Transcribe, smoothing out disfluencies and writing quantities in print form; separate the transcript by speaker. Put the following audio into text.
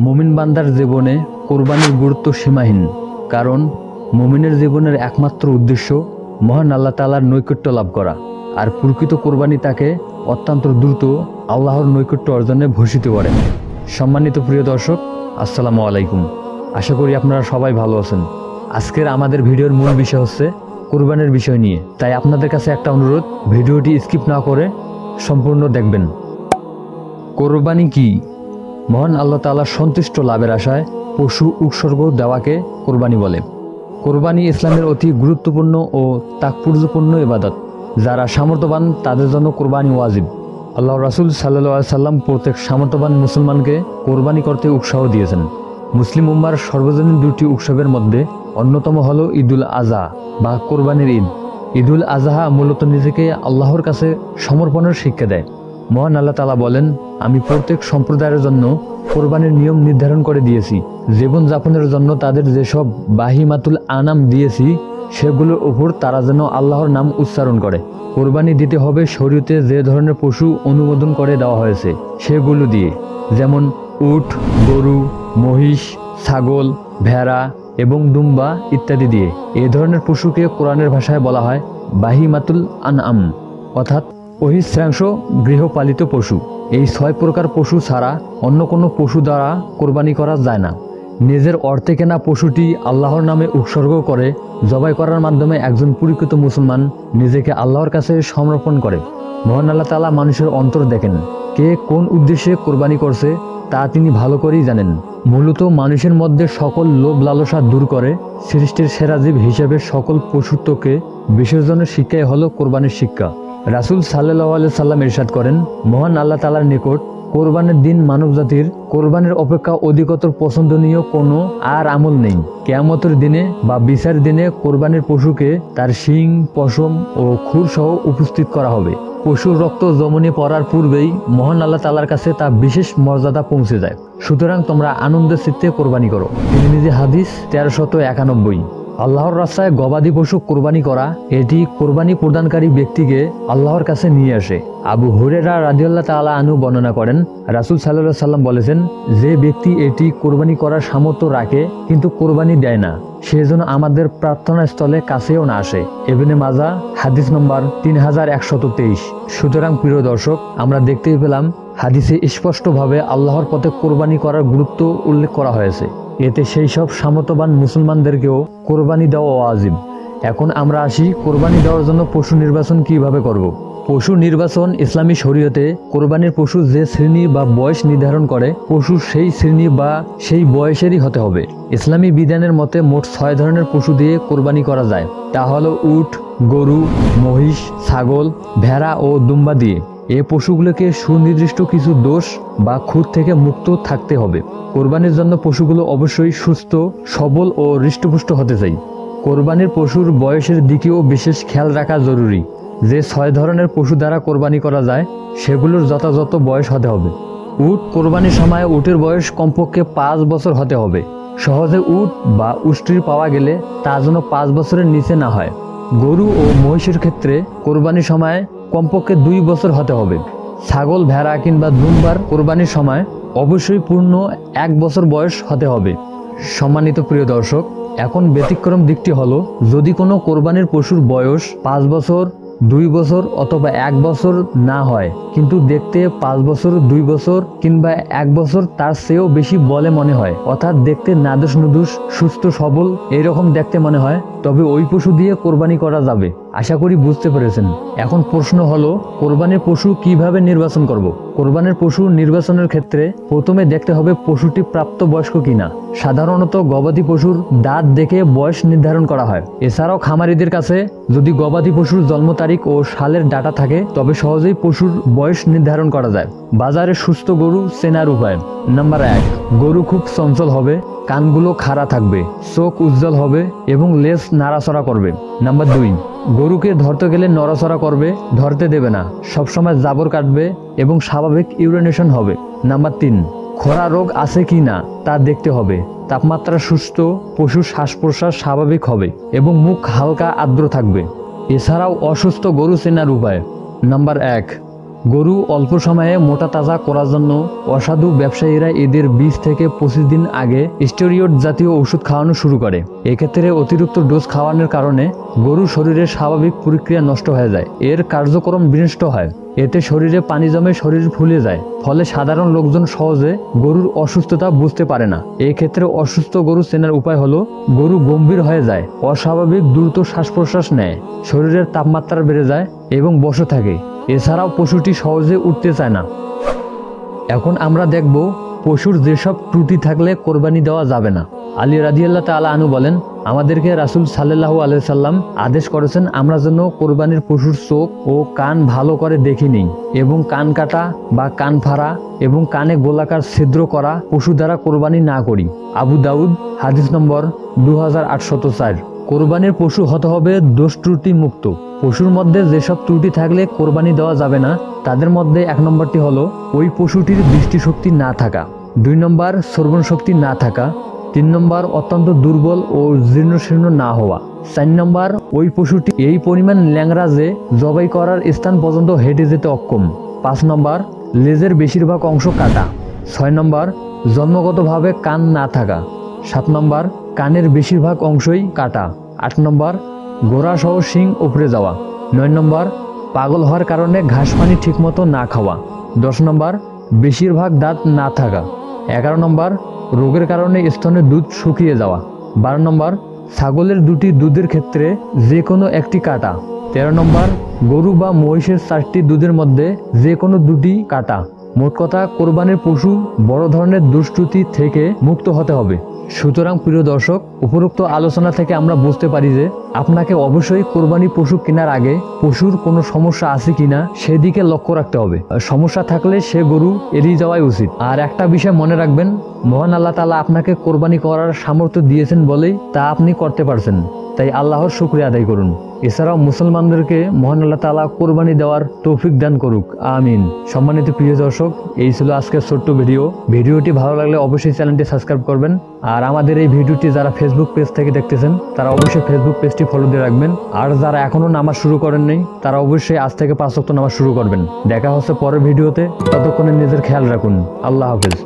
Speaker 1: মুমিন বান্দার জীবনে কোরবানির গুরুত্ব সীমাহীন, কারণ মুমিনের জীবনের একমাত্র উদ্দেশ্য মহান আল্লাহ তাআলার নৈকট্য লাভ করা। আর প্রকৃত কোরবানি তাকে অত্যন্ত দ্রুত আল্লাহর নৈকট্য অর্জনে ভূষিত করে। সম্মানিত প্রিয় দর্শক, আসসালামু আলাইকুম। আশা করি আপনারা সবাই ভালো আছেন। আজকের আমাদের ভিডিওর মূল বিষয় হচ্ছে কোরবানির বিষয় নিয়ে, তাই আপনাদের কাছে একটা অনুরোধ, ভিডিওটি স্কিপ না করে সম্পূর্ণ দেখবেন। কোরবানি কি? মহান আল্লাহ তাআলার সন্তুষ্ট লাভের আশায় পশু উৎসর্গ দেওয়াকে কোরবানি বলে। কোরবানি ইসলামের অতি গুরুত্বপূর্ণ ও তাৎপর্যপূর্ণ ইবাদত। যারা সামর্থ্যবান তাদের জন্য কোরবানি ওয়াজিব। আল্লাহ রাসূল সাল্লাল্লাহু আলাইহি সাল্লাম প্রত্যেক সামর্থ্যবান মুসলমানকে কোরবানি করতে উৎসাহ দিয়েছেন। মুসলিম উম্মার সর্বজনীন দুটি উৎসবের মধ্যে অন্যতম হল ঈদুল আজহা বা কোরবানির ঈদ। ঈদুল আজহা মূলত নিজেকে আল্লাহর কাছে সমর্পণের শিক্ষা দেয়। মহান আল্লাহ তাআলা বলেন, আমি প্রত্যেক সম্প্রদায়ের জন্য কোরবানির নিয়ম নির্ধারণ করে দিয়েছি। জীবনযাপনের জন্য তাদের যেসব বাহিমাতুল আনাম দিয়েছি সেগুলোর উপর তারা যেন আল্লাহর নাম উচ্চারণ করে। কোরবানি দিতে হবে শরীয়তে যে ধরনের পশু অনুমোদন করে দেওয়া হয়েছে সেগুলো দিয়ে, যেমন উট, গরু, মহিষ, ছাগল, ভেড়া এবং দুম্বা ইত্যাদি দিয়ে। এ ধরনের পশুকে কোরআনের ভাষায় বলা হয় বাহিমাতুল আনআম, অর্থাৎ অহিশ্রাংস গৃহপালিত পশু। এই 6 প্রকার পশু ছাড়া অন্য কোনো পশু দ্বারা কোরবানি করা যায় না। নিজের অর্থে কেনা পশুটি আল্লাহর নামে উৎসর্গ করে জবাই করার মাধ্যমে একজন প্রকৃত মুসলমান নিজেকে আল্লাহর কাছে সমর্পণ করে। মহান আল্লাহ তাআলা মানুষের অন্তর দেখেন, কে কোন উদ্দেশ্যে কোরবানি করছে তা তিনি ভালো করেই জানেন। মূলত মানুষের মধ্যে সকল লোভ লালসা দূর করে সৃষ্টির সেরা জীব হিসেবে সকল পশুত্বকে বিসর্জনের শিক্ষাই হলো কোরবানির শিক্ষা। রাসূল সাল্লাল্লাহু আলাইহি সাল্লাম ইরশাদ করেন, মহান আল্লাহ তাআলার নিকট কোরবানির দিন মানবজাতির কোরবানির অপেক্ষা অধিকতর পছন্দনীয় কোনো আর আমল নেই। কিয়ামতের দিনে বা বিচার দিনে কোরবানির পশুকে তার শিং, পশম ও খুর সহ উপস্থিত করা হবে। পশুর রক্ত জমনে পড়ার পূর্বেই মহান আল্লাহ তাআলার কাছে তা বিশেষ মর্যাদা পৌঁছে যায়। সুতরাং তোমরা আনন্দের চিত্তে কোরবানি করো। তিরমিজি হাদিস 1391। আল্লাহর রাস্তায় গবাদি পশু কোরবানি করা, এটি কোরবানি প্রদানকারী ব্যক্তিকে আল্লাহর কাছে নিয়ে আসে। আবু হুরায়রা রাদিয়াল্লাহু তাআলা আনহু বর্ণনা করেন, রাসূল সাল্লাল্লাহু আলাইহি সাল্লাম বলেছেন, যে ব্যক্তি এটি কোরবানি করার সামর্থ্য রাখে কিন্তু কোরবানি দেয় না, সে যেন আমাদের প্রার্থনা স্থলে কাছেও না আসে। ইবনে মাজাহ হাদিস নম্বর 3123। সুতরাং প্রিয় দর্শক, আমরা দেখতেই পেলাম হাদিসে স্পষ্টভাবে আল্লাহর পথে কোরবানি করার গুরুত্ব উল্লেখ করা হয়েছে। এতে সেই সব সামর্থ্যবান মুসলমানদেরকেও কোরবানি দেওয়া ওয়াজিব। এখন আমরা আসি কোরবানি দেওয়ার জন্য পশু নির্বাচন কিভাবে করব। পশু নির্বাচন ইসলামী শরীয়তে কোরবানির পশু যে শ্রেণী বা বয়স নির্ধারণ করে, পশু সেই শ্রেণী বা সেই বয়সেরই হতে হবে। ইসলামী বিধানের মতে মোট 6 ধরনের পশু দিয়ে কোরবানি করা যায়। তা হলো উট, গরু, মহিষ, ছাগল, ভেড়া ও দুম্বা দিয়ে। এই পশুগুলোকে সুনির্দিষ্ট কিছু দোষ বা খুঁত থেকে মুক্ত থাকতে হবে। কোরবানির জন্য পশুগুলো অবশ্যই সুস্থ, সবল ও হৃষ্টপুষ্ট হতে চাই। কোরবানির পশুর বয়সের দিকেও বিশেষ খেয়াল রাখা জরুরি। যে 6 ধরনের পশু দ্বারা কোরবানি করা যায় সেগুলোর যথাযথ বয়স হতে হবে। উট কোরবানির সময় উটের বয়স কমপক্ষে 5 বছর হতে হবে। সহজে উট বা উষ্ট্রি পাওয়া গেলে তা যেন 5 বছরের নিচে না হয়। গরু ও মহিষের ক্ষেত্রে কোরবানির সময় কমপক্ষে 2 বছর হতে হবে। ছাগল, ভেড়া কিংবা দুম্বার কোরবানির সময় অবশ্যই পূর্ণ 1 বছর বয়স হতে হবে। সম্মানিত প্রিয় দর্শক, এখন ব্যতিক্রম দিকটি হলো, যদি কোনো কোরবানির পশুর বয়স 5 বছর, 2 বছর অথবা 1 বছর না হয়, কিন্তু দেখতে 5 বছর, 2 বছর কিংবা 1 বছর তার চেয়েও বেশি বলে মনে হয়, অর্থাৎ দেখতে নাদুস নুদুস, সুস্থ সবল এইরকম দেখতে মনে হয়, তবে ওই পশু দিয়ে কোরবানি করা যাবে। আশা করি বুঝতে পেরেছেন। এখন প্রশ্ন হলো, কোরবানির পশু কিভাবে নির্বাচন করব। কোরবানির পশু নির্বাচনের ক্ষেত্রে প্রথমে দেখতে হবে পশুটি প্রাপ্তবয়স্ক কিনা। সাধারণত গবাদি পশুর দাঁত দেখে বয়স নির্ধারণ করা হয়। এছাড়াও খামারিদের কাছে যদি গবাদি পশুর জন্ম তারিখ ও সালের ডাটা থাকে তবে সহজেই পশুর বয়স নির্ধারণ করা যায়। বাজারে সুস্থ গরু চেনার উপায়। নাম্বার 1, গরু খুব চঞ্চল হবে, কানগুলো খাড়া থাকবে, চোখ উজ্জ্বল হবে এবং লেজ নাড়াচড়া করবে। নাম্বার 2, গরুকে ধরতে গেলে নড়াচড়া করবে, ধরতে দেবে না, সবসময় জাবর কাটবে এবং স্বাভাবিক ইউরিনেশন হবে। নাম্বার 3, খরা রোগ আছে কি না তা দেখতে হবে। তাপমাত্রা সুস্থ, পশুর শ্বাস প্রশ্বাস স্বাভাবিক হবে এবং মুখ হালকা আর্দ্র থাকবে। এছাড়াও অসুস্থ গরু চেনার উপায়। নাম্বার 1, গরু অল্প সময়ে মোটা তাজা করার জন্য অসাধু ব্যবসায়ীরা এদের 20 থেকে 25 দিন আগে স্টেরয়েড জাতীয় ওষুধ খাওয়ানো শুরু করে। এক্ষেত্রে অতিরিক্ত ডোজ খাওয়ানোর কারণে গরুর শরীরের স্বাভাবিক প্রক্রিয়া নষ্ট হয়ে যায়, এর কার্যক্রম বিনষ্ট হয়। এতে শরীরে পানি জমে শরীর ফুলে যায়, ফলে সাধারণ লোকজন সহজে গরুর অসুস্থতা বুঝতে পারে না। এই ক্ষেত্রে অসুস্থ গরু চেনার উপায় হলো গরু গম্ভীর হয়ে যায়, অস্বাভাবিক দ্রুত শ্বাস প্রশ্বাস নেয়, শরীরের তাপমাত্রা বেড়ে যায় এবং বসে থাকে। এছাড়াও পশুটি সহজে উঠতে চায় না। এখন আমরা দেখব পশুর যেসব ত্রুটি থাকলে কোরবানি দেওয়া যাবে না। আলী রাদিয়াল্লাহু তাআলা আনহু বলেন, আমাদেরকে রাসূল সাল্লাল্লাহু আলাইহি সাল্লাম আদেশ করেছেন আমরা যেন কোরবানির পশুর চোখ ও কান ভালো করে দেখে নিই এবং কান কাটা বা কান ফাড়া এবং কানে গোলাকার ছিদ্র করা পশু দ্বারা কোরবানি না করি। আবু দাউদ হাদিস নম্বর 2804। কোরবানির পশু হতে হবে দোষ ত্রুটি মুক্ত। পশুর মধ্যে যেসব ত্রুটি থাকলে কোরবানি দেওয়া যাবে না তাদের মধ্যে 1 নম্বরটি হলো ওই পশুটির দৃষ্টিশক্তি না থাকা, 2 নম্বর শ্রবণ শক্তি না থাকা, 3 নম্বর অত্যন্ত দুর্বল ও জীর্ণশীর্ণ না হওয়া, 4 নম্বর ওই পশুটি এই পরিমাণ ল্যাংড়া যে জবাই করার স্থান পর্যন্ত হেঁটে যেতে অক্ষম, 5 নম্বর লেজের বেশিরভাগ অংশ কাটা, 6 নম্বর জন্মগতভাবে কান না থাকা, 7 নম্বর কানের বেশিরভাগ অংশই কাটা, 8 নম্বর গোড়া সহ শিং উপড়ে যাওয়া, 9 নম্বর পাগল হওয়ার কারণে ঘাস পানি ঠিকমতো না খাওয়া, 10 নম্বর বেশিরভাগ দাঁত না থাকা, 11 নম্বর রোগের কারণে স্তনের দুধ শুকিয়ে যাওয়া, 12 নম্বর ছাগলের দুটি দুধের ক্ষেত্রে যে কোনো একটি কাটা, 13 নম্বর গরু বা মহিষের 4টি দুধের মধ্যে যে কোনো দুটি কাটা। মোট কথা কোরবানির পশু বড় ধরনের দুষ্ত্রুটি থেকে মুক্ত হতে হবে। সুতরাং প্রিয় দর্শক, উপরোক্ত আলোচনা থেকে আমরা বুঝতে পারি যে আপনাকে অবশ্যই কোরবানি পশু কেনার আগে পশুর কোনো সমস্যা আছে কিনা সেদিকে লক্ষ্য রাখতে হবে। সমস্যা থাকলে সে গরু এড়িয়ে যাওয়াই উচিত। আর একটা বিষয় মনে রাখবেন, মহান আল্লাহ তাআলা আপনাকে কোরবানি করার সামর্থ্য দিয়েছেন বলেই তা আপনি করতে পারছেন, তাই আল্লাহর শুকরিয়া আদায় করুন। এছাড়াও মুসলমানদেরকে মহান আল্লাহ তাআলা কোরবানি দেওয়ার তৌফিক দান করুক, আমিন। সম্মানিত প্রিয় দর্শক, এই ছিল আজকের ছোট্ট ভিডিওটি ভালো লাগলে অবশ্যই চ্যানেলটি সাবস্ক্রাইব করবেন। আর আমাদের এই ভিডিওটি যারা ফেসবুক পেজ থেকে দেখতেছেন তারা অবশ্যই ফেসবুক পেজটি ফলো দিয়ে রাখবেন। আর যারা এখনো নামাজ শুরু করেন নাই তারা অবশ্যই আজ থেকে 5 ওয়াক্ত নামাজ শুরু করবেন। দেখা হচ্ছে পরের ভিডিওতে, ততক্ষণে নিজের খেয়াল রাখুন। আল্লাহ হাফেজ।